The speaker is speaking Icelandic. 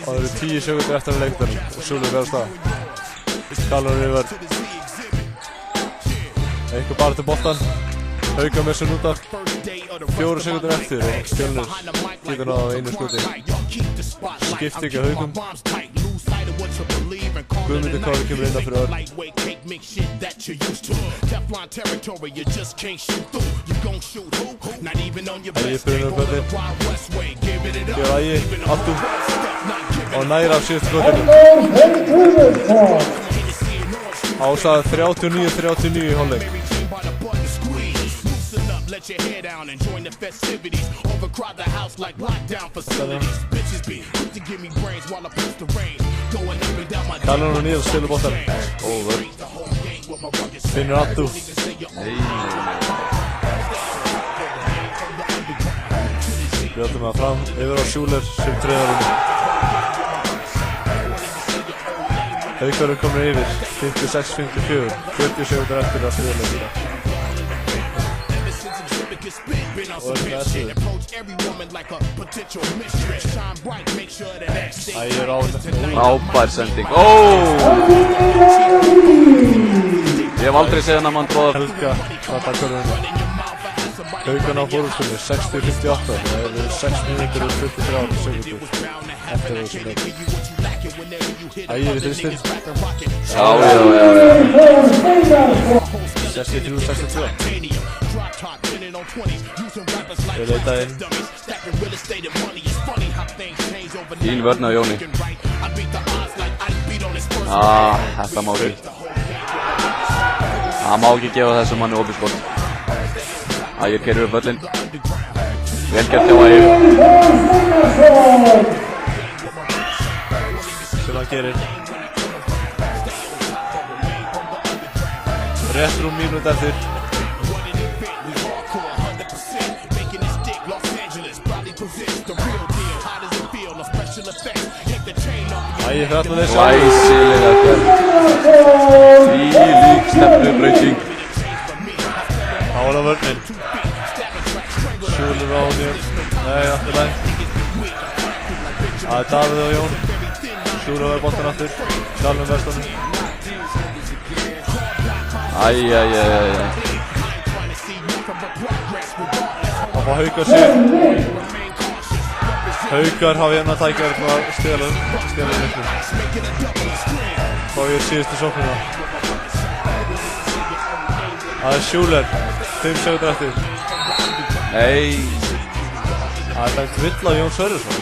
Og það eru 10 sekundur eftir að leiknum og Súlur verður stað. Kallur í vörn. Einhver bara til boltan. Hauka með sér út af. 4 sekundur eftir og Fjölnir getur náð á einu skuti. Skipti ekki að Haukum. Guðmundur Kári kemur inn fyrir Örn. Ægir fyrir böllin. Gjör Ægir, aftur. Og nær af síðustu skotinu. Ásað 39-39 í hálfleik. Let your hair down and join the festivities. Overcrowd the house like lockdown facilities. Bitches be quick to give me brains while I push the rain. Going up and down my Kallur og Níels stilur boltan. Góður. Finnur Abdu. Brjótum það fram yfir á Sjúler sem treðarinn. Haukar komur yfir 56-54. 40 sekundur eftir að friðarleikina. Ægir Frábær sending. Ég hef aldrei séð hann að mann tróða. Helga að taka körðunum. Haukan á fórhústunni 60-58. Það eru 6 mínútur og 23 sekundur eftir þessu leik. Ægir í þristinn. Já. 63-62. Við leita inn. Fín vörn á Jóni. Þetta má ekki. Það má ekki gefa þessum manni opið skot. Ægir keyrir upp völlinn. Vel gert hjá Ægir. Sem hann gerir. Rétt rúm mínútu eftir. Ægir fyrir allan þessu. Glæsilega gerð. Þvílík stefnubreyting. Þá er það vörnin. Sjúlur á Jón. Nei, aftur læg. Það er Davíð og Jón. Sjúlur verður boltan aftur. Dalvin vestan. Það fá Haukar sig. Haukar hafa hérna tækjar til að stela leiknum. Þá er síðustu sóknina. Það er Sjúler, 5 sekundur eftir. Nei. Það er dæmt vill á Jón Sverrisson.